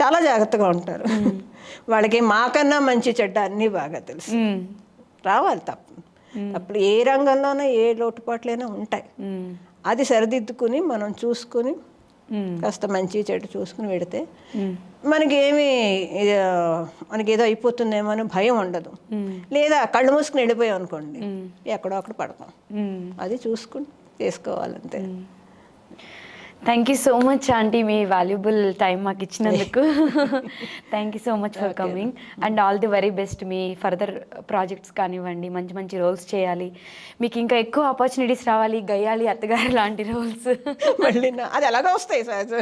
C: చాలా జాగ్రత్తగా ఉంటారు. వాళ్ళకి మాకన్నా మంచి చెడ్డ అన్నీ బాగా తెలుసు. రావాలి, తప్పుడు ఏ రంగంలోనూ ఏ లోటుపాట్లైనా ఉంటాయి, అది సరిదిద్దుకుని మనం చూసుకుని కాస్త మంచి చెడు చూసుకుని పెడితే మనకేమి మనకేదో అయిపోతుందేమో అని భయం ఉండదు. లేదా కళ్ళు మూసుకుని వెళ్ళిపోయాం అనుకోండి, ఎక్కడో అక్కడ పడతాం. అది చూసుకుని చేసుకోవాలంతే.
B: Thank you so much aunty, మీ వాల్యుబుల్ టైం మాకు ఇచ్చినందుకు. Thank you so much for coming and all the very best. మీ ఫర్దర్ ప్రాజెక్ట్స్ కానివ్వండి, మంచి మంచి రోల్స్ చేయాలి, మీకు ఇంకా ఎక్కువ ఆపర్చునిటీస్ రావాలి, గయ్యాలి అత్తగారు లాంటి రోల్స్
C: మళ్ళీ అది ఎలాగో వస్తాయి సార్.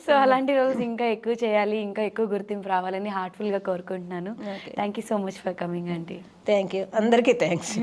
B: సో అలాంటి రోల్స్ ఇంకా ఎక్కువ చేయాలి, ఇంకా ఎక్కువ గుర్తింపు రావాలని హార్ట్ఫుల్గా కోరుకుంటున్నాను. Thank you so much for coming aunty.
C: Thank you, అందరికీ థ్యాంక్స్.